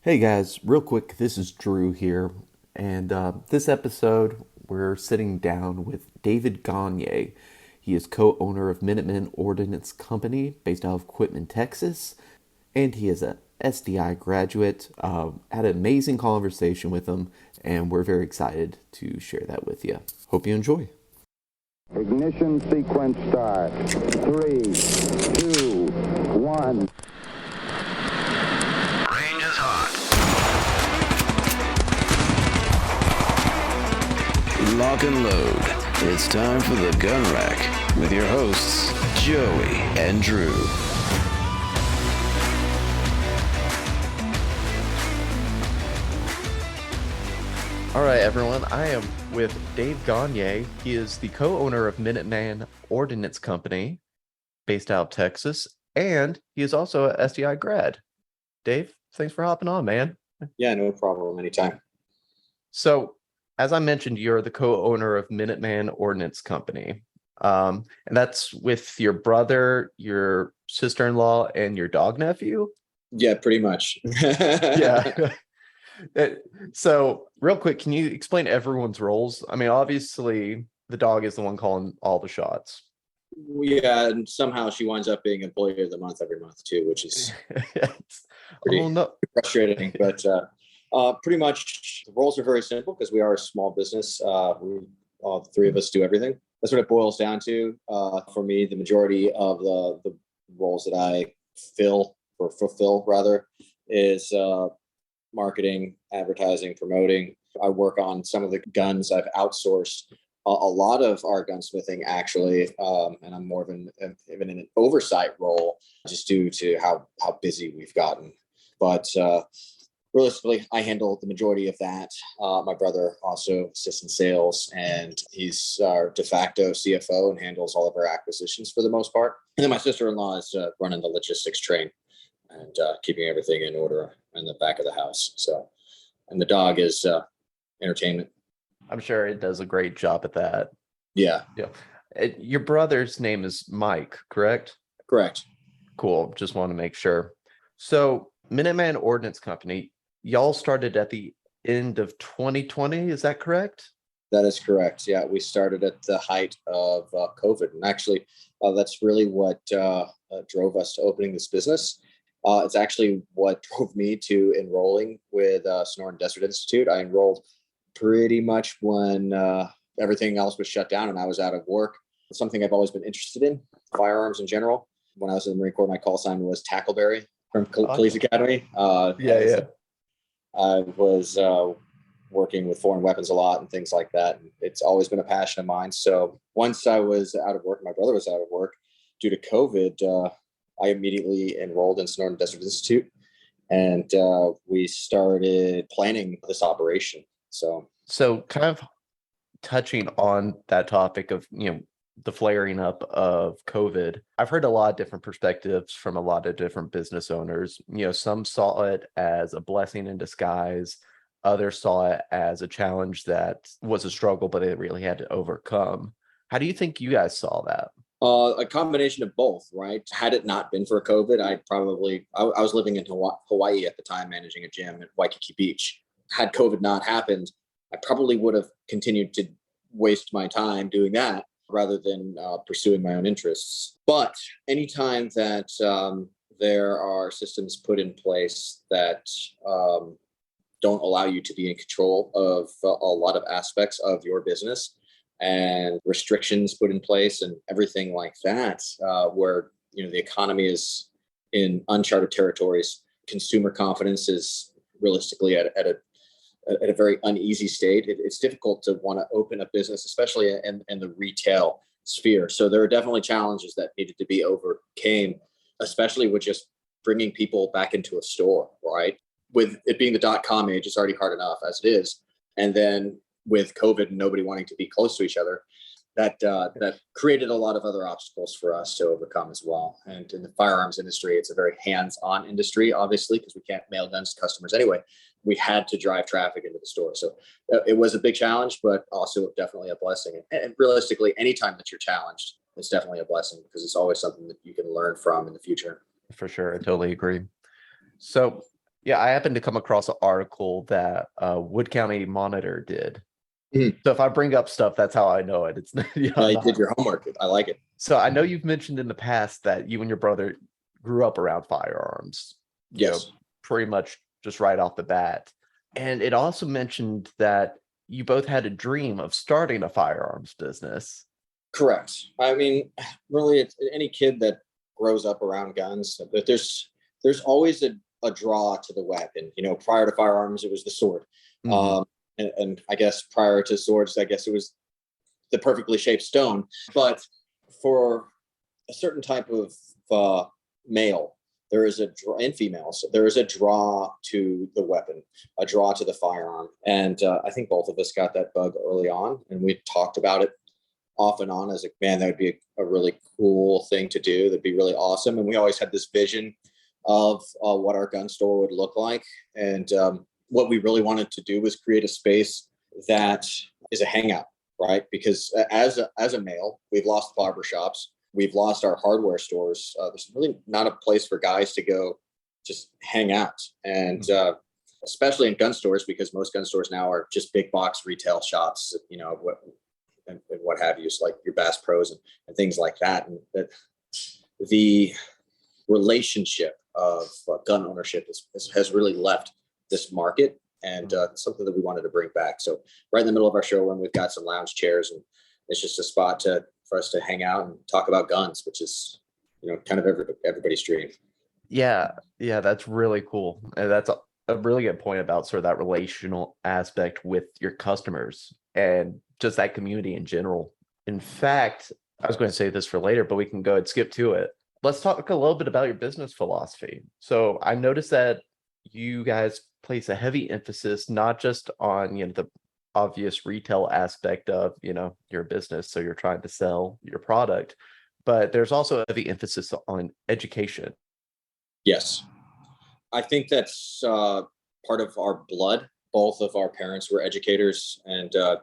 Hey guys, real quick, this is Drew here, and this episode we're sitting down with David Gonyea. He is co-owner of Minuteman Ordnance Company, based out of Quitman, Texas, and he is a SDI graduate. Had an amazing conversation with him, and we're very excited to share that with you. Hope you enjoy. Ignition sequence start. 3, 2, 1. Range is hot. Lock and load. It's time for the gun rack with your hosts, Joey and Drew. All right, everyone. I am with Dave Gonyea. He is the co-owner of Minuteman Ordnance Company, based out of Texas, and he is also a SDI grad. Dave, thanks for hopping on, man. Yeah, no problem. Anytime. So, as I mentioned, you're the co-owner of Minuteman Ordnance Company, and that's with your brother, your sister-in-law, and your dog nephew. Yeah, pretty much. Yeah. So, real quick, can you explain everyone's roles? I mean, obviously, the dog is the one calling all the shots. Yeah, and somehow she winds up being Employee of the Month every month too, which is pretty Oh no. frustrating. But pretty much the roles are very simple because we are a small business. We all three of us do everything. That's what it boils down to. For me, the majority of the roles that I fulfill rather, is marketing, advertising, promoting. I work on some of the guns. I've outsourced a lot of our gunsmithing actually, and I'm more of even in an oversight role just due to how busy we've gotten. But realistically, I handle the majority of that. My brother also assists in sales, and he's our de facto CFO and handles all of our acquisitions for the most part. And then my sister-in-law is running the logistics train and keeping everything in order in the back of the house. So, and the dog is entertainment. I'm sure it does a great job at that. Yeah. Your brother's name is Mike, correct? Correct. Cool. Just want to make sure. So, Minuteman Ordnance Company, y'all started at the end of 2020. Is that correct? That is correct. Yeah, we started at the height of COVID, and actually, that's really what drove us to opening this business. It's actually what drove me to enrolling with Sonoran Desert Institute. I enrolled pretty much when everything else was shut down and I was out of work. It's something I've always been interested in, firearms in general. When I was in the Marine Corps, my call sign was Tackleberry from Police Academy. Yeah. I was working with foreign weapons a lot and things like that. And it's always been a passion of mine. So once I was out of work, my brother was out of work due to COVID, I immediately enrolled in Sonoran Desert Institute, and we started planning this operation. So kind of touching on that topic of, the flaring up of COVID, I've heard a lot of different perspectives from a lot of different business owners. Some saw it as a blessing in disguise. Others saw it as a challenge that was a struggle, but they really had to overcome. How do you think you guys saw that? A combination of both, right? Had it not been for COVID, I was living in Hawaii at the time, managing a gym at Waikiki Beach. Had COVID not happened, I probably would have continued to waste my time doing that rather than pursuing my own interests. But anytime that there are systems put in place that don't allow you to be in control of a lot of aspects of your business, and restrictions put in place and everything like that, where the economy is in uncharted territories, consumer confidence is realistically at a very uneasy state. It's difficult to want to open a business, especially in the retail sphere. So there are definitely challenges that needed to be overcame, especially with just bringing people back into a store, right? With it being the .com age, it's already hard enough as it is. And then with COVID and nobody wanting to be close to each other, that created a lot of other obstacles for us to overcome as well. And in the firearms industry, it's a very hands-on industry, obviously, because we can't mail guns to customers anyway. We had to drive traffic into the store. So it was a big challenge, but also definitely a blessing. And realistically, anytime that you're challenged, it's definitely a blessing because it's always something that you can learn from in the future. For sure. I totally agree. So Yeah, I happened to come across an article that Wood County Monitor did. Mhm. So if I bring up stuff, that's how I know it. It's Yeah, you did your homework. I like it. So I know you've mentioned in the past that you and your brother grew up around firearms, Yes. pretty much just right off the bat. And it also mentioned that you both had a dream of starting a firearms business. Correct. I mean, really, it's any kid that grows up around guns, but there's always a draw to the weapon. Prior to firearms, it was the sword. Mhm. And I guess prior to swords, I guess it was the perfectly shaped stone. But for a certain type of male, there is a draw, and females, there is a draw to the weapon, a draw to the firearm. And I think both of us got that bug early on, and we talked about it off and on as a man. That would be a really cool thing to do. That'd be really awesome. And we always had this vision of what our gun store would look like. And what we really wanted to do was create a space that is a hangout, right? Because as a male, we've lost barbershops, we've lost our hardware stores. There's really not a place for guys to go just hang out. And especially in gun stores, because most gun stores now are just big box retail shops, and what have you, so like your Bass Pros and things like that. And that the relationship of gun ownership has really left this market, and something that we wanted to bring back. So right in the middle of our showroom, we've got some lounge chairs, and it's just a spot for us to hang out and talk about guns, which is kind of everybody's dream. Yeah, that's really cool. And that's a really good point about sort of that relational aspect with your customers and just that community in general. In fact, I was going to say this for later, but we can go and skip to it. Let's talk a little bit about your business philosophy. So I noticed that you guys place a heavy emphasis not just on the obvious retail aspect of your business, so you're trying to sell your product, but there's also a heavy emphasis on education. Yes, I think that's part of our blood. Both of our parents were educators, and I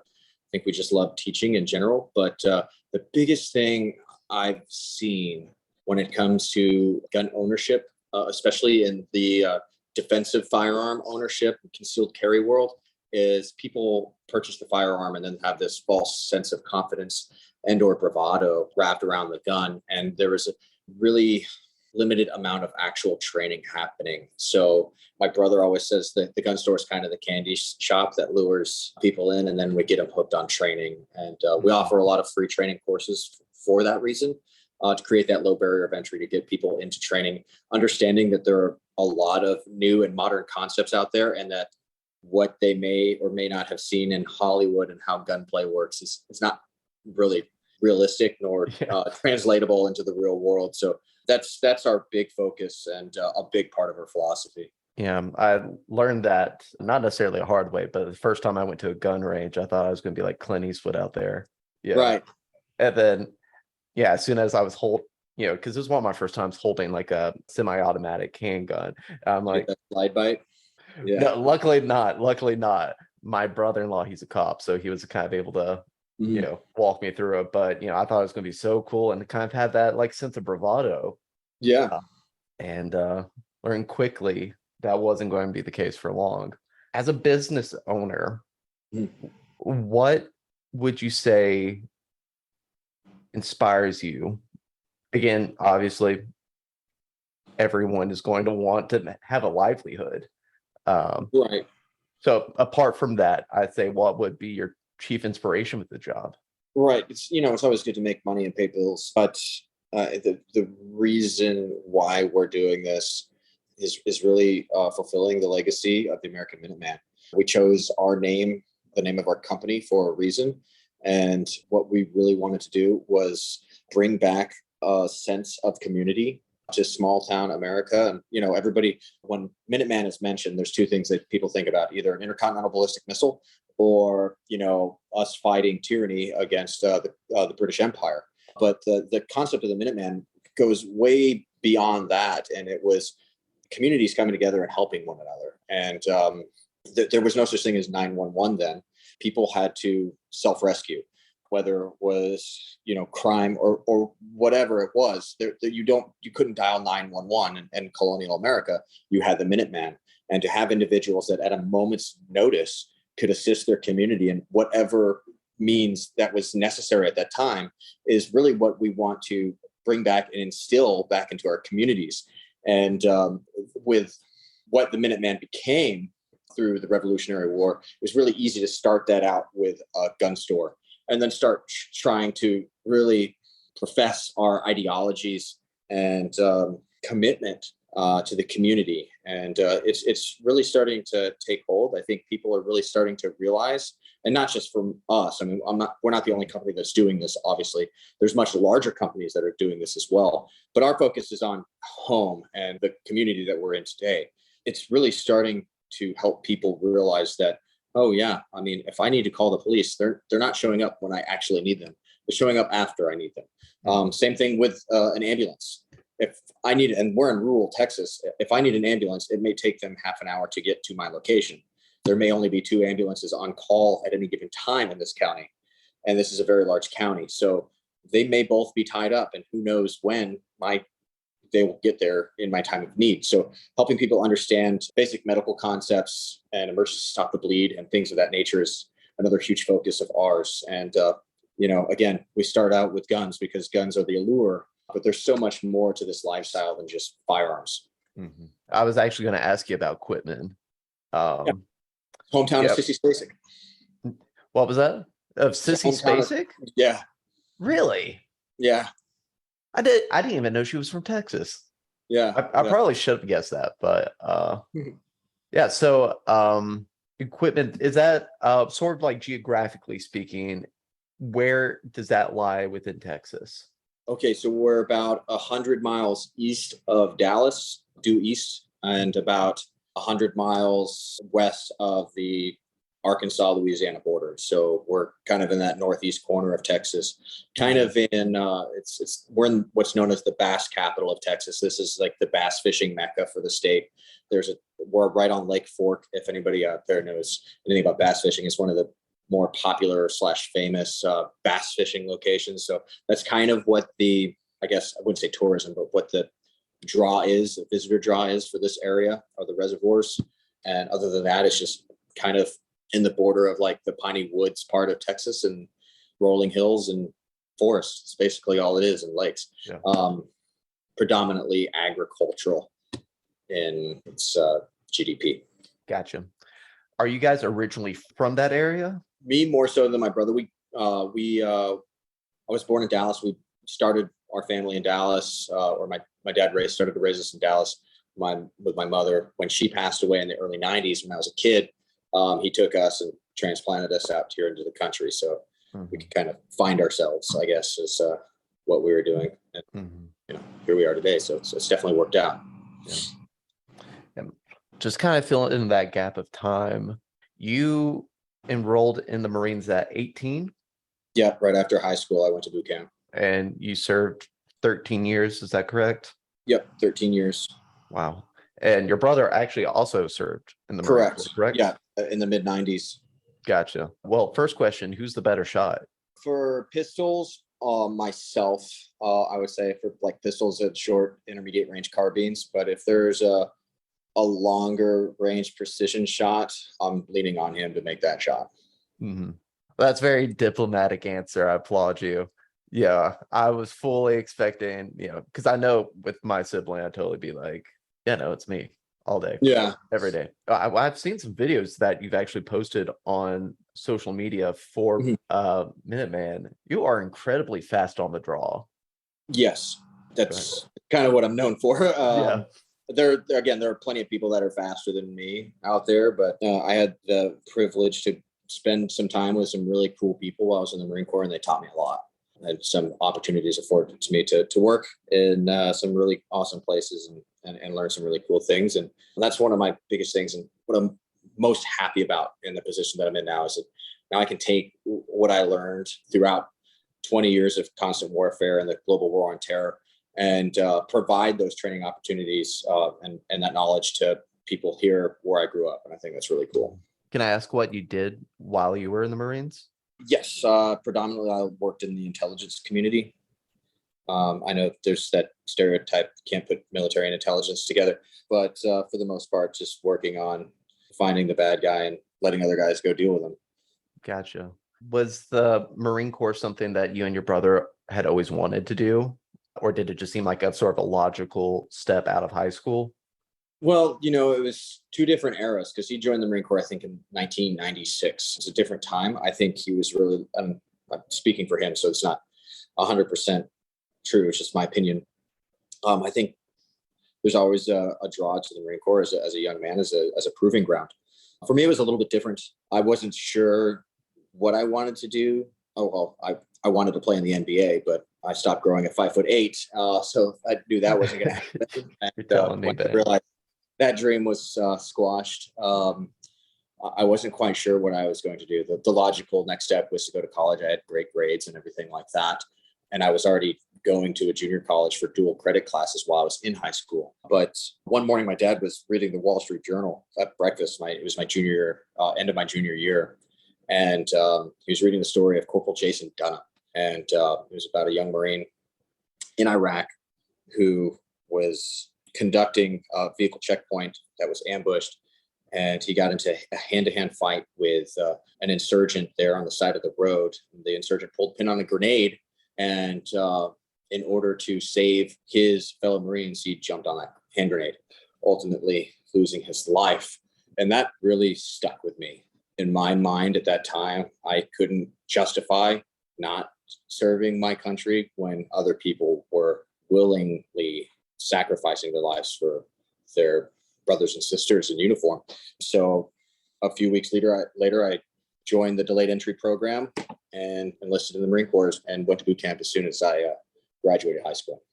think we just love teaching in general. But the biggest thing I've seen when it comes to gun ownership, especially in the defensive firearm ownership, concealed carry world, is people purchase the firearm and then have this false sense of confidence and or bravado wrapped around the gun. And there is a really limited amount of actual training happening. So my brother always says that the gun store is kind of the candy shop that lures people in, and then we get them hooked on training. And we offer a lot of free training courses for that reason, to create that low barrier of entry, to get people into training, understanding that there are a lot of new and modern concepts out there, and that what they may or may not have seen in Hollywood and how gunplay works is not really realistic nor translatable into the real world. So that's our big focus and a big part of our philosophy. Yeah, I learned that not necessarily a hard way, but the first time I went to a gun range, I thought I was going to be like Clint Eastwood out there. Yeah. Right. And then, as soon as I was because it was one of my first times holding like a semi-automatic handgun. I'm like, that slide bite. Yeah. No, luckily not. Luckily not. My brother-in-law, he's a cop, so he was kind of able to, walk me through it. But I thought it was going to be so cool, and kind of had that like sense of bravado. Yeah. And learned quickly that wasn't going to be the case for long. As a business owner, what would you say inspires you? Again, obviously, everyone is going to want to have a livelihood. Right. So apart from that, I'd say what would be your chief inspiration with the job? Right. It's always good to make money and pay bills, but the reason why we're doing this is really fulfilling the legacy of the American Minuteman. We chose our name, the name of our company, for a reason, and what we really wanted to do was bring back a sense of community to small town America. And everybody, when Minuteman is mentioned, there's two things that people think about: either an intercontinental ballistic missile, or us fighting tyranny against the British Empire. But the concept of the Minuteman goes way beyond that, and it was communities coming together and helping one another. And there was no such thing as 911 then. People had to self-rescue, whether it was crime or whatever it was. You couldn't dial 911 in colonial America. You had the Minuteman, and to have individuals that at a moment's notice could assist their community in whatever means that was necessary at that time is really what we want to bring back and instill back into our communities. And with what the Minuteman became through the Revolutionary War, it was really easy to start that out with a gun store and then start trying to really profess our ideologies and commitment to the community. And it's really starting to take hold. I think people are really starting to realize, and not just from us. I mean, we're not the only company that's doing this. Obviously, there's much larger companies that are doing this as well. But our focus is on home and the community that we're in today. It's really starting to help people realize that, oh yeah, I mean, if I need to call the police, they're not showing up when I actually need them. They're showing up after I need them. Same thing with an ambulance. If I need, and we're in rural Texas, if I need an ambulance, it may take them half an hour to get to my location. There may only be 2 ambulances on call at any given time in this county. And this is a very large county. So they may both be tied up, and who knows when they will get there in my time of need. So helping people understand basic medical concepts and emergency stop the bleed and things of that nature is another huge focus of ours. And, again, we start out with guns because guns are the allure, but there's so much more to this lifestyle than just firearms. Mm-hmm. I was actually going to ask you about Quitman. Hometown of Sissy Spacek. What was that? Of Sissy Spacek? Yeah. Really? Yeah. I didn't even know she was from Texas. Yeah. I probably should have guessed that, but yeah. So equipment, is that sort of like geographically speaking, where does that lie within Texas? Okay, so we're about 100 miles east of Dallas, due east, and about 100 miles west of the Arkansas-Louisiana border. So we're kind of in that northeast corner of Texas, kind of in we're in what's known as the bass capital of Texas. This is like the bass fishing mecca for the state. We're right on Lake Fork. If anybody out there knows anything about bass fishing, it's one of the more popular / famous bass fishing locations. So that's kind of what I guess I wouldn't say tourism, but what the visitor draw is for this area are the reservoirs. And other than that, it's just kind of in the border of like the piney woods part of Texas and rolling hills and forests. It's basically all it is, and lakes. Yeah. Predominantly agricultural in its GDP. Gotcha. Are you guys originally from that area? Me more so than my brother. I was born in Dallas. We started our family in Dallas, or my dad started to raise us in Dallas with my mother. When she passed away in the early 90s, when I was a kid, he took us and transplanted us out here into the country. So we could kind of find ourselves, I guess, is what we were doing. And, here we are today. So it's definitely worked out. Yeah. And just kind of filling in that gap of time, you enrolled in the Marines at 18? Yeah, right after high school, I went to boot camp. And you served 13 years, is that correct? Yep, 13 years. Wow. And your brother actually also served in the Marines, correct? Yeah, in the mid-90s. Gotcha. Well, first question, who's the better shot? For pistols, myself, I would say for like pistols at short, intermediate range carbines. But if there's a longer range precision shot, I'm leaning on him to make that shot. Mm-hmm. That's a very diplomatic answer. I applaud you. Yeah, I was fully expecting, because I know with my sibling, I'd totally be like, yeah, no, it's me all day. Yeah. Every day. I've seen some videos that you've actually posted on social media for Minuteman. You are incredibly fast on the draw. Yes, that's kind of what I'm known for. There are plenty of people that are faster than me out there, but I had the privilege to spend some time with some really cool people while I was in the Marine Corps, and they taught me a lot. I had some opportunities afforded to me to work in some really awesome places and learn some really cool things. And that's one of my biggest things. And what I'm most happy about in the position that I'm in now is that now I can take what I learned throughout 20 years of constant warfare and the global war on terror and provide those training opportunities and that knowledge to people here where I grew up. And I think that's really cool. Can I ask what you did while you were in the Marines? Yes, predominantly I worked in the intelligence community. I know there's that stereotype, can't put military and intelligence together, but for the most part, just working on finding the bad guy and letting other guys go deal with them. Gotcha. Was the Marine Corps something that you and your brother had always wanted to do? Or did it just seem like a sort of a logical step out of high school? Well, it was two different eras because he joined the Marine Corps, I think, in 1996. It's a different time. I think he was really, I'm speaking for him, so it's not 100% true. It's just my opinion. I think there's always a draw to the Marine Corps as a young man, as a proving ground. For me, it was a little bit different. I wasn't sure what I wanted to do. Oh, well, I wanted to play in the NBA, but I stopped growing at 5'8", so I knew that wasn't going to happen. You're telling me, I realized that dream was squashed. I wasn't quite sure what I was going to do. The logical next step was to go to college. I had great grades and everything like that, and I was already going to a junior college for dual credit classes while I was in high school. But one morning, my dad was reading the Wall Street Journal at breakfast. It was my end of my junior year, and he was reading the story of Corporal Jason Dunham, and it was about a young Marine in Iraq who was conducting a vehicle checkpoint that was ambushed, and he got into a hand-to-hand fight with an insurgent there on the side of the road. The insurgent pulled a pin on a grenade, and in order to save his fellow Marines, he jumped on that hand grenade, ultimately losing his life. And that really stuck with me. In my mind at that time, I couldn't justify not serving my country when other people were willingly sacrificing their lives for their brothers and sisters in uniform. So a few weeks later, I joined the delayed entry program and enlisted in the Marine Corps and went to boot camp as soon as I graduated high school.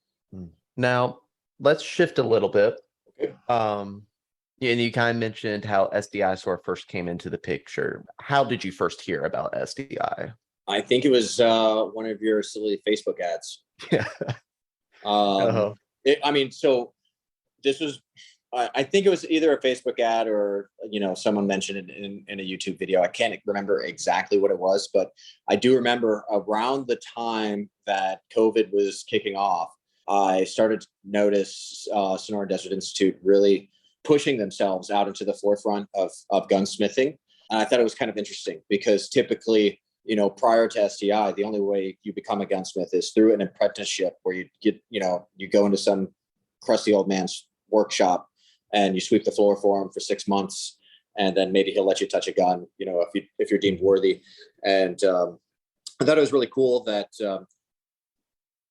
Now, let's shift a little bit. Okay. And you kind of mentioned how SDI sort of first came into the picture. How did you first hear about SDI? I think it was one of your silly Facebook ads. Yeah. So this was, I think it was either a Facebook ad or, someone mentioned it in a YouTube video. I can't remember exactly what it was, but I do remember around the time that COVID was kicking off, I started to notice Sonoran Desert Institute really pushing themselves out into the forefront of gunsmithing. And I thought it was kind of interesting because typically, prior to SDI, the only way you become a gunsmith is through an apprenticeship where you go into some crusty old man's workshop and you sweep the floor for him for 6 months, and then maybe he'll let you touch a gun, if you're deemed worthy. And I thought it was really cool that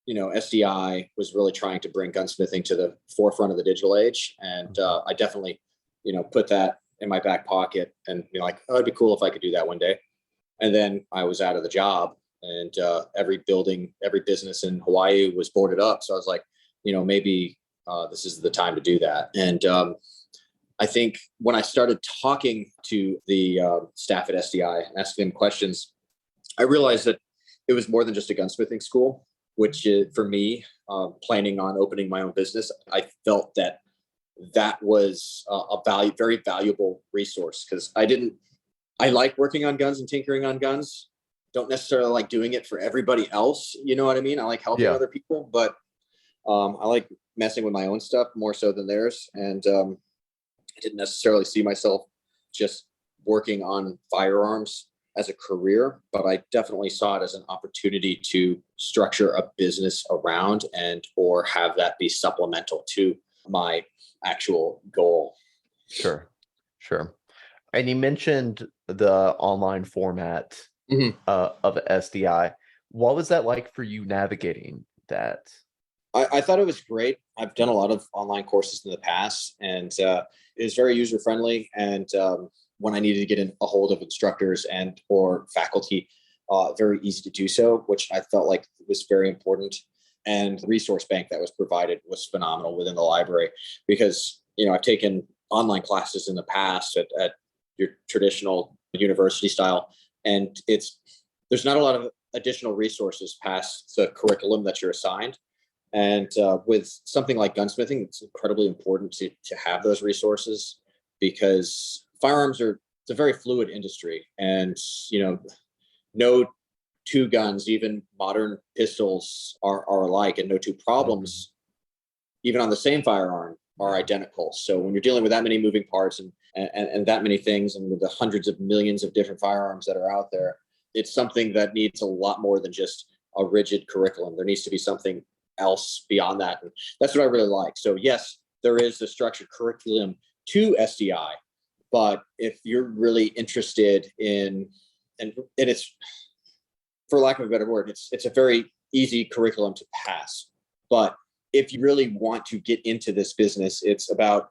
SDI was really trying to bring gunsmithing to the forefront of the digital age, and I definitely put that in my back pocket and be like, oh, it'd be cool if I could do that one day. And then I was out of the job, and every building, every business in Hawaii was boarded up. So I was like, maybe this is the time to do that. And I think when I started talking to the staff at SDI and asking them questions, I realized that it was more than just a gunsmithing school, which for me, planning on opening my own business, I felt that was a very valuable resource because I like working on guns and tinkering on guns. Don't necessarily like doing it for everybody else. You know what I mean? I like helping other people, but I like messing with my own stuff more so than theirs. And I didn't necessarily see myself just working on firearms as a career, but I definitely saw it as an opportunity to structure a business around or have that be supplemental to my actual goal. Sure. And you mentioned the online format of SDI. What was that like for you navigating that? I thought it was great. I've done a lot of online courses in the past, and it was very user friendly. And when I needed to get a hold of instructors or faculty, very easy to do so, which I felt like was very important. And the resource bank that was provided was phenomenal within the library because, I've taken online classes in the past at your traditional university style, and there's not a lot of additional resources past the curriculum that you're assigned. And with something like gunsmithing, it's incredibly important to have those resources because firearms it's a very fluid industry, and no two guns, even modern pistols are alike, and no two problems, even on the same firearm, are identical. So when you're dealing with that many moving parts and that many things, and with the hundreds of millions of different firearms that are out there, it's something that needs a lot more than just a rigid curriculum. There needs to be something else beyond that. And that's what I really like. So yes, there is a structured curriculum to SDI, but if you're really interested in, and it's, for lack of a better word, it's a very easy curriculum to pass. But if you really want to get into this business, it's about,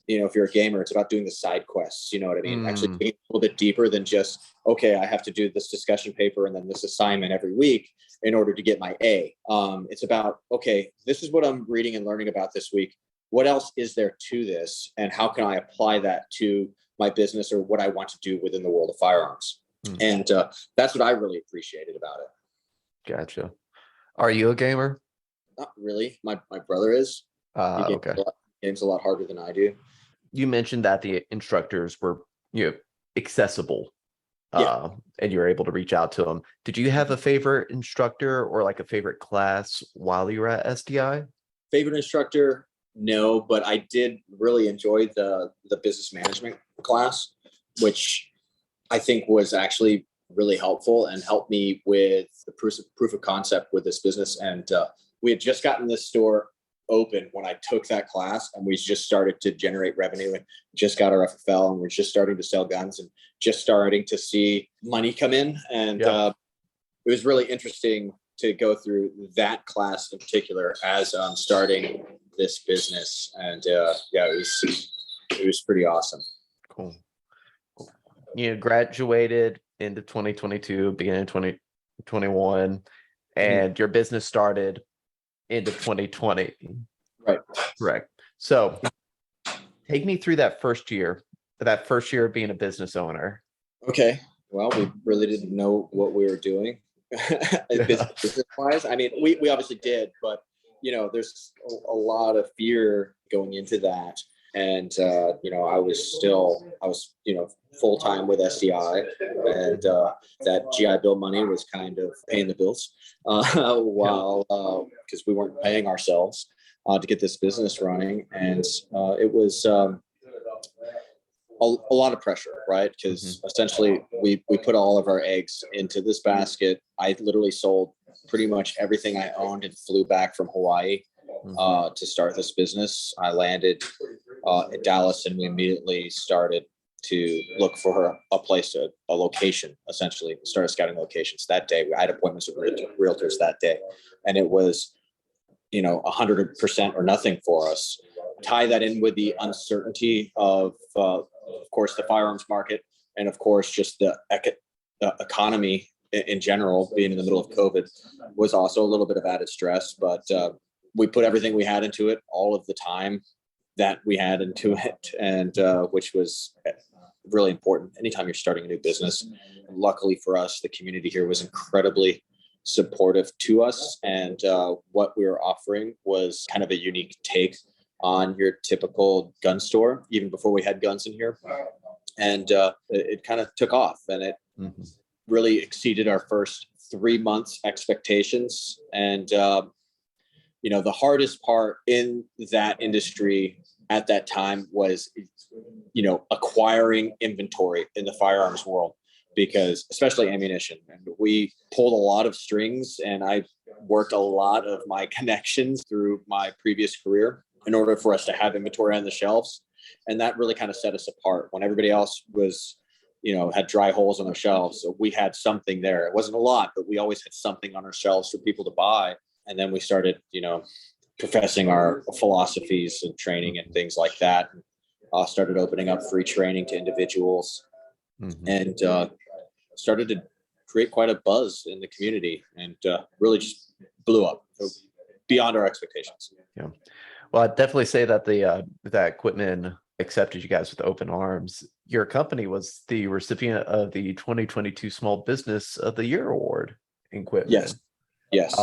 if you're a gamer, it's about doing the side quests. You know what I mean? Actually getting a little bit deeper than just, okay, I have to do this discussion paper and then this assignment every week in order to get my A. It's about, okay, this is what I'm reading and learning about this week. What else is there to this? And how can I apply that to my business or what I want to do within the world of firearms? And that's what I really appreciated about it. Gotcha. Are you a gamer? Not really. My brother is. He games a lot harder than I do. You mentioned that the instructors were, accessible, and you were able to reach out to them. Did you have a favorite instructor or like a favorite class while you were at SDI? Favorite instructor? No, but I did really enjoy the business management class, which I think was actually really helpful and helped me with the proof of concept with this business. And we had just gotten this store open when I took that class, and we just started to generate revenue and just got our FFL, and we're just starting to sell guns and just starting to see money come in. And it was really interesting to go through that class in particular as I'm starting this business. And it was pretty awesome. Cool. You graduated into 2022, beginning of 2021, and your business started into 2020. Right. Correct. So take me through that first year of being a business owner. Okay. Well, we really didn't know what we were doing business-wise. I mean, we obviously did, but there's a lot of fear going into that. And I was full-time with SDI, and that GI Bill money was kind of paying the bills while because we weren't paying ourselves to get this business running. And it was a lot of pressure, right? Because essentially we put all of our eggs into this basket. I literally sold pretty much everything I owned and flew back from Hawaii to start this business. I landed at Dallas, and we immediately started to look for a place, a location, essentially started scouting locations that day. I had appointments with realtors that day, and it was 100% or nothing for us. Tie that in with the uncertainty of course, the firearms market, and of course, just the economy in general, being in the middle of COVID, was also a little bit of added stress. But we put everything we had into it, all of the time that we had into it, and which was really important anytime you're starting a new business. Luckily for us, the community here was incredibly supportive to us, and what we were offering was kind of a unique take on your typical gun store, even before we had guns in here. And it kind of took off, and it really exceeded our first 3 months expectations. And the hardest part in that industry at that time was acquiring inventory in the firearms world, because especially ammunition, and we pulled a lot of strings, and I worked a lot of my connections through my previous career in order for us to have inventory on the shelves. And that really kind of set us apart. When everybody else was, had dry holes on their shelves, so we had something there. It wasn't a lot, but we always had something on our shelves for people to buy. And then we started, professing our philosophies and training and things like that. And started opening up free training to individuals, and started to create quite a buzz in the community, and really just blew up beyond our expectations. Yeah. Well, I'd definitely say that that Quitman accepted you guys with open arms. Your company was the recipient of the 2022 Small Business of the Year Award in Quitman. Yes.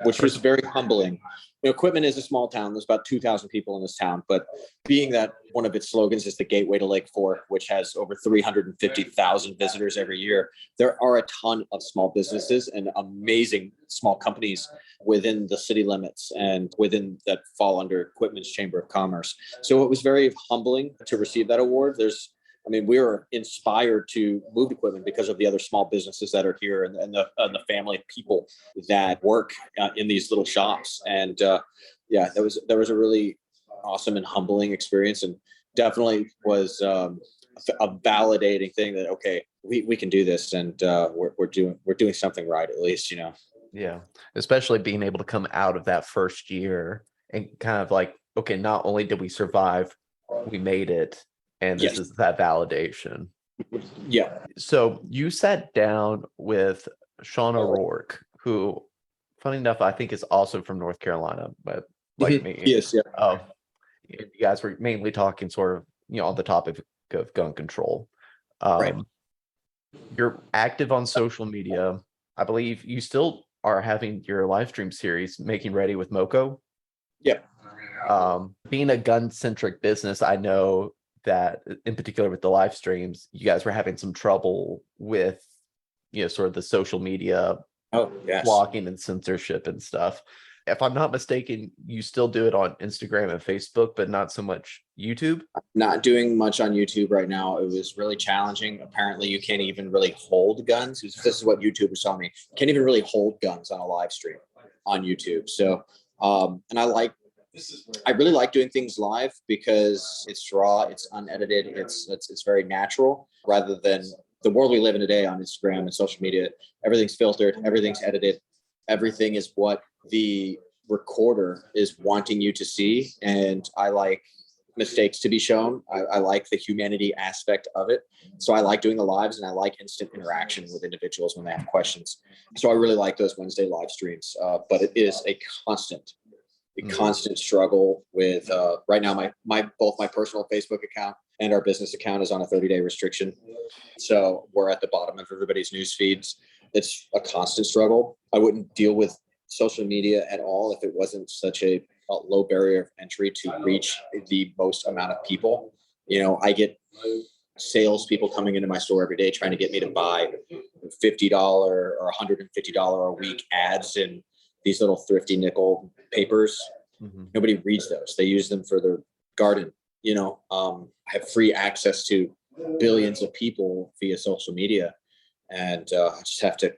Which was very humbling Equipment is a small town. There's about 2,000 people in this town, but being that one of its slogans is the gateway to Lake Fork, which has over 350,000 visitors every year, there are a ton of small businesses and amazing small companies within the city limits and within that fall under Equipment's Chamber of Commerce. So it was very humbling to receive that award. We were inspired to move equipment because of the other small businesses that are here and the family of people that work in these little shops. And there was a really awesome and humbling experience, and definitely was a validating thing that, okay, we can do this, and we're doing something right, at least, Yeah, especially being able to come out of that first year and kind of like, okay, not only did we survive, we made it. And this is that validation. Yeah. So you sat down with Sean O'Rourke, who, funny enough, I think is also from North Carolina, but like me. Yes, yeah. You guys were mainly talking sort of, on the topic of gun control. Right. You're active on social media. I believe you still are having your live stream series, Making Ready with Moko. Yep. Being a gun-centric business, I know that in particular with the live streams, you guys were having some trouble with, sort of the social media blocking and censorship and stuff. If I'm not mistaken, you still do it on Instagram and Facebook, but not so much YouTube? Not doing much on YouTube right now. It was really challenging. Apparently, you can't even really hold guns. This is what YouTube was telling me. You can't even really hold guns on a live stream on YouTube. So, and I really like doing things live because it's raw, it's unedited, it's very natural, rather than the world we live in today on Instagram and social media. Everything's filtered, everything's edited, everything is what the recorder is wanting you to see. And I like mistakes to be shown. I like the humanity aspect of it. So I like doing the lives, and I like instant interaction with individuals when they have questions. So I really like those Wednesday live streams, but it is a constant struggle with right now both my personal Facebook account and our business account is on a 30-day restriction. So we're at the bottom of everybody's news feeds. It's a constant struggle. I wouldn't deal with social media at all if it wasn't such a low barrier of entry to reach the most amount of people. I get salespeople coming into my store every day trying to get me to buy $50 or $150 a week ads in these little thrifty nickel papers. Mm-hmm. Nobody reads those. They use them for their garden. I have free access to billions of people via social media, and I just have to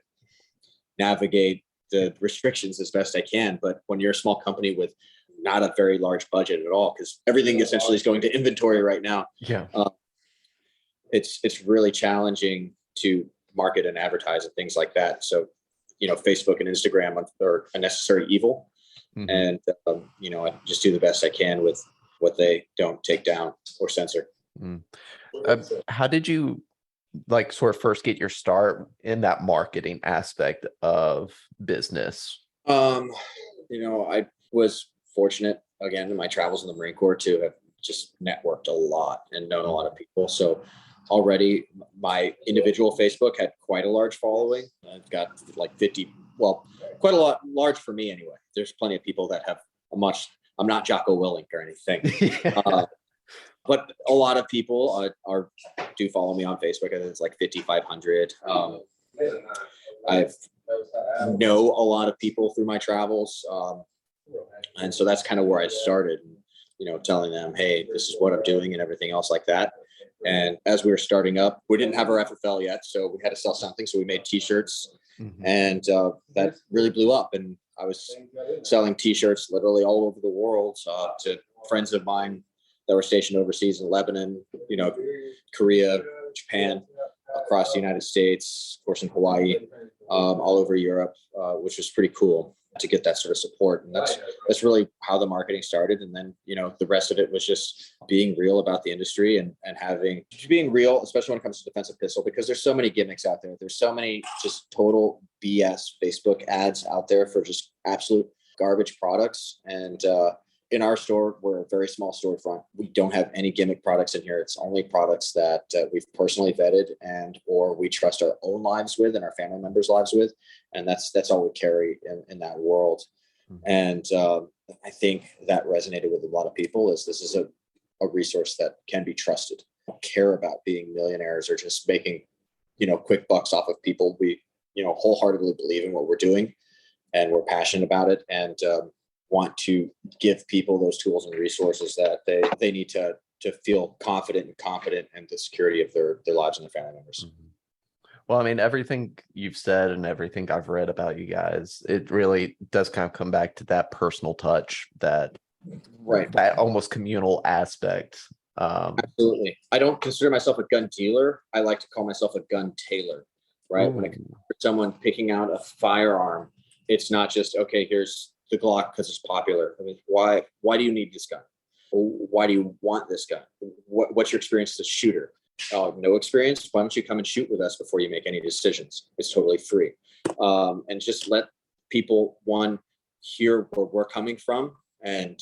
navigate the restrictions as best I can. But when you're a small company with not a very large budget at all, because everything essentially is going to inventory right now. Yeah. It's really challenging to market and advertise and things like that. So, Facebook and Instagram are a necessary evil. Mm-hmm. And, I just do the best I can with what they don't take down or censor. Mm. How did you sort of first get your start in that marketing aspect of business? I was fortunate, again, in my travels in the Marine Corps to have just networked a lot and known a lot of people. So already my individual Facebook had quite a large following. I've got 50, quite a lot, large for me anyway. There's plenty of people that have I'm not Jocko Willink or anything. But a lot of people do follow me on Facebook. I think it's 5,500. I know a lot of people through my travels. And so that's kind of where I started, telling them, hey, this is what I'm doing and everything else like that. And as we were starting up, we didn't have our FFL yet, so we had to sell something. So we made T-shirts, mm-hmm. and that really blew up. And I was selling T-shirts literally all over the world to friends of mine that were stationed overseas in Lebanon, Korea, Japan, across the United States, of course in Hawaii, all over Europe, which was pretty cool to get that sort of support. And that's really how the marketing started. And then, the rest of it was just being real about the industry and being real, especially when it comes to defensive pistol, because there's so many gimmicks out there. There's so many just total BS Facebook ads out there for just absolute garbage products. And in our store, we're a very small storefront. We don't have any gimmick products in here. It's only products that we've personally vetted or we trust our own lives with and our family members' lives with. And that's all we carry in that world. And I think that resonated with a lot of people. Is this is a resource that can be trusted. Don't care about being millionaires or just making, quick bucks off of people. We, wholeheartedly believe in what we're doing, and we're passionate about it, and want to give people those tools and resources that they need to feel confident and competent in the security of their lives and their family members. Mm-hmm. Well, I mean, everything you've said and everything I've read about you guys, it really does kind of come back to that personal touch, that almost communal aspect. Absolutely. I don't consider myself a gun dealer. I like to call myself a gun tailor, right? When it comes to someone picking out a firearm, it's not just, okay, here's the Glock because it's popular. I mean, why do you need this gun? Why do you want this gun? What's your experience as a shooter? No experience? Why don't you come and shoot with us before you make any decisions? It's totally free. And just let people, one, hear where we're coming from, and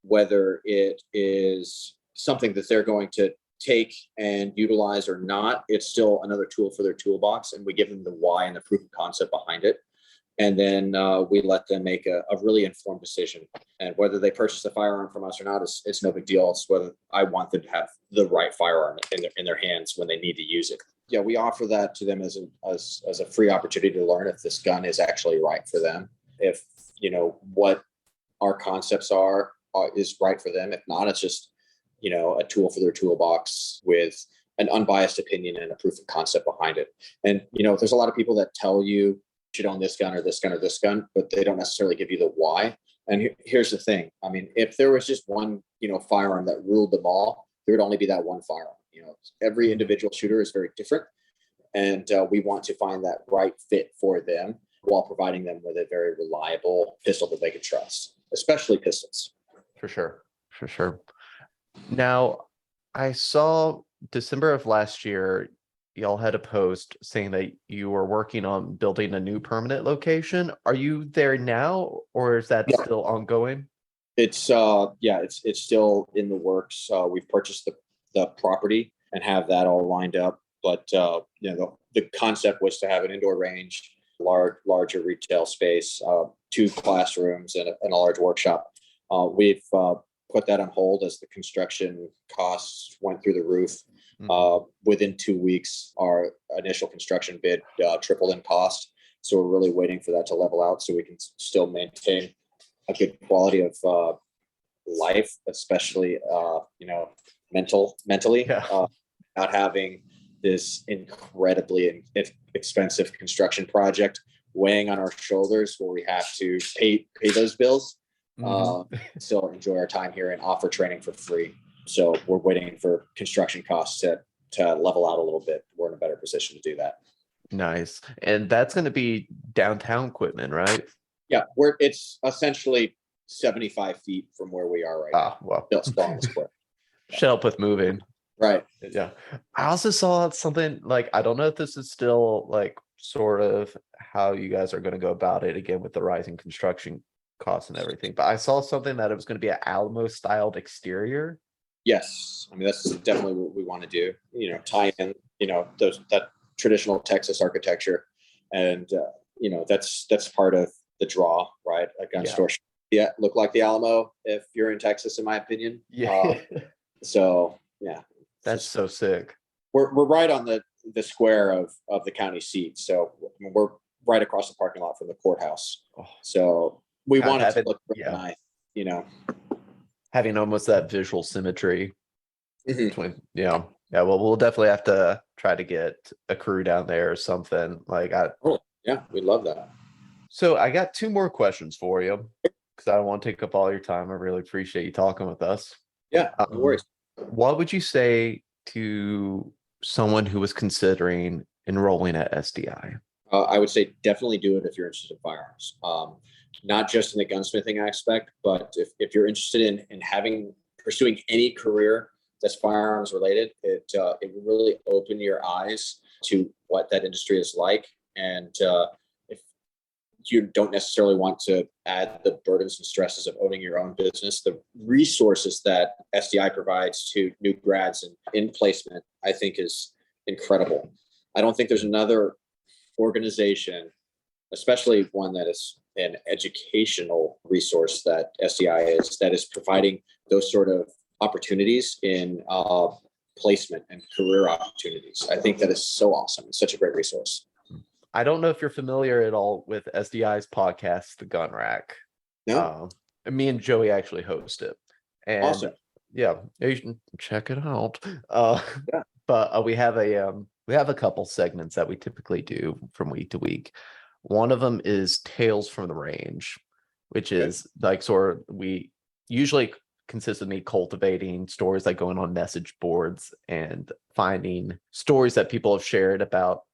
whether it is something that they're going to take and utilize or not, it's still another tool for their toolbox. And we give them the why and the proof of concept behind it. And then we let them make a really informed decision. And whether they purchase a firearm from us or not, it's no big deal. It's whether I want them to have the right firearm in their hands when they need to use it. Yeah, we offer that to them as a free opportunity to learn if this gun is actually right for them. If, what our concepts are is right for them. If not, it's just, a tool for their toolbox with an unbiased opinion and a proof of concept behind it. And, there's a lot of people that tell you should own this gun or this gun or this gun, but they don't necessarily give you the why. And here's the thing. I mean, if there was just one, firearm that ruled them all, there would only be that one firearm. Every individual shooter is very different. And we want to find that right fit for them while providing them with a very reliable pistol that they can trust, especially pistols. For sure. Now, I saw December of last year, y'all had a post saying that you were working on building a new permanent location. Are you there now, or is that still ongoing? It's still in the works. We've purchased the property and have that all lined up. But the concept was to have an indoor range, larger retail space, 2 classrooms, and a large workshop. We've put that on hold as the construction costs went through the roof. Within 2 weeks, our initial construction bid tripled in cost. So we're really waiting for that to level out so we can still maintain a good quality of life, especially mentally, not having this incredibly expensive construction project weighing on our shoulders where we have to pay those bills. Still enjoy our time here and offer training for free. So we're waiting for construction costs to level out a little bit. We're in a better position to do that. Nice. And that's going to be downtown Quitman, right? Yeah, it's essentially 75 feet from where we are right now. Well. Built on the square. Should help with moving. Right. Yeah. I also saw something like, I don't know if this is still like sort of how you guys are going to go about it again with the rising construction costs and everything, but I saw something that it was going to be an Alamo styled exterior. Yes. I mean, that's definitely what we want to do, tie in, that traditional Texas architecture. And, that's part of the draw, right? A gun store. Yeah. Look like the Alamo if you're in Texas, in my opinion. Yeah. So yeah. That's so sick. We're right on the square of the county seat. So we're right across the parking lot from the courthouse. So we want it to look really nice, having almost that visual symmetry. Between, well, we'll definitely have to try to get a crew down there or something like that. Yeah, we'd love that. So I got 2 more questions for you because I don't want to take up all your time. I really appreciate you talking with us. Yeah, no worries. What would you say to someone who was considering enrolling at SDI? I would say definitely do it if you're interested in firearms. Not just in the gunsmithing aspect, but if you're interested in pursuing any career that's firearms related, it will really open your eyes to what that industry is like. And if you don't necessarily want to add the burdens and stresses of owning your own business, the resources that SDI provides to new grads and in placement, I think is incredible. I don't think there's another organization, especially one that is an educational resource that SDI is, that is providing those sort of opportunities in placement and career opportunities. I think that is so awesome. It's such a great resource. I don't know if you're familiar at all with SDI's podcast, The Gun Rack. No? Me and Joey actually host it. And Awesome. yeah, you should check it out. Yeah. But we have a couple segments that we typically do from week to week. One of them is Tales from the Range, which is like we usually consists of me cultivating stories like going on message boards and finding stories that people have shared about,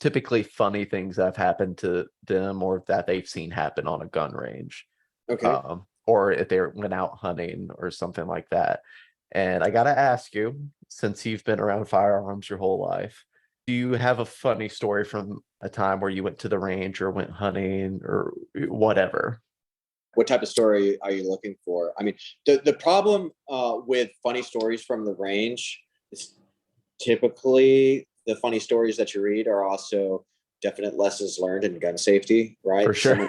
typically funny things that have happened to them or that they've seen happen on a gun range. Okay. Or if they went out hunting or something like that. And I got to ask you, since you've been around firearms your whole life, do you have a funny story from a time where you went to the range or went hunting or whatever? What type of story are you looking for? I mean, the problem with funny stories from the range is typically the funny stories that you read are also definite lessons learned in gun safety, right? For sure.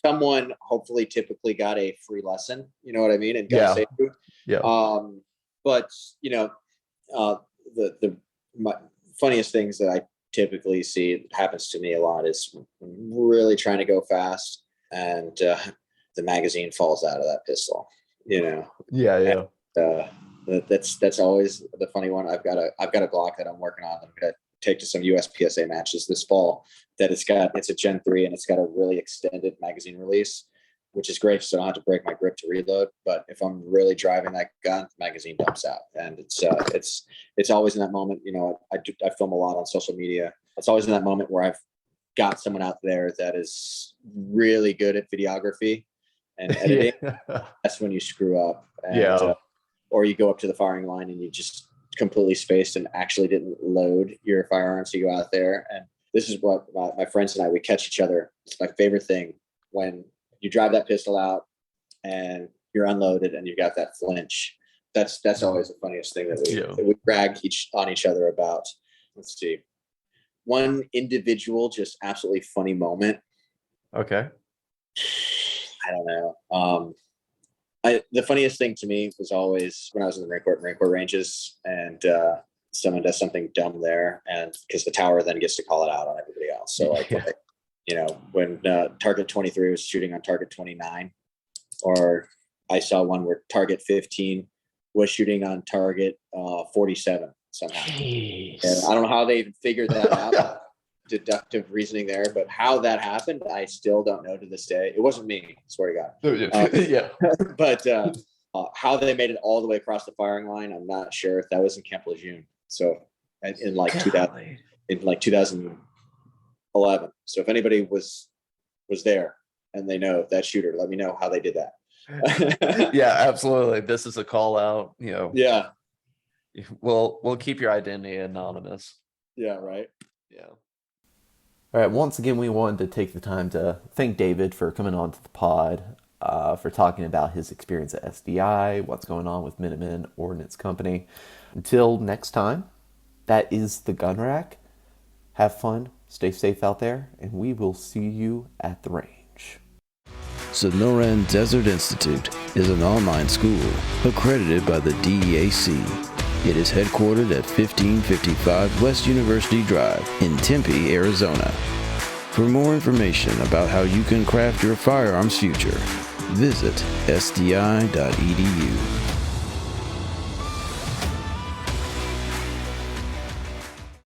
Someone hopefully typically got a free lesson, you know what I mean, in gun safety. Yeah. But the funniest things that I typically see happens to me a lot is really trying to go fast and the magazine falls out of that pistol, Yeah. And, that's always the funny one. I've got a Glock that I'm working on. I'm gonna take to some USPSA matches this fall. It's a Gen 3 and it's got a really extended magazine release, which is great, so I don't have to break my grip to reload. But if I'm really driving that gun, the magazine dumps out, and it's always in that moment. I film a lot on social media. It's always in that moment where I've got someone out there that is really good at videography and editing. That's when you screw up. And, or you go up to the firing line and you just completely spaced and actually didn't load your firearms. So you go out there, and this is what my friends and I, we catch each other. It's my favorite thing when you drive that pistol out and you're unloaded and you've got that flinch. That's always the funniest thing that we brag on each other about. Let's see. One individual, just absolutely funny moment. Okay. I don't know. The funniest thing to me was always when I was in the Marine Corps ranges, and someone does something dumb there, and because the tower then gets to call it out on everybody else. So when target 23 was shooting on target 29, or I saw one where target 15 was shooting on target 47 somehow. Jeez. And I don't know how they even figured that out. Deductive reasoning there, but how that happened, I still don't know to this day. It wasn't me, I swear to God. But how they made it all the way across the firing line, I'm not sure. If that was in Camp Lejeune, so in 2011. So if anybody was there and they know that shooter, let me know how they did that. Yeah, absolutely. This is a call out. Yeah. We'll keep your identity anonymous. Yeah. Right. Yeah. All right. Once again, we wanted to take the time to thank David for coming on to the pod, for talking about his experience at SDI, what's going on with Minuteman Ordnance Company. Until next time, that is the Gun Rack. Have fun, stay safe out there, and we will see you at the range. Sonoran Desert Institute is an online school accredited by the DEAC. It is headquartered at 1555 West University Drive in Tempe, Arizona. For more information about how you can craft your firearms future, visit sdi.edu.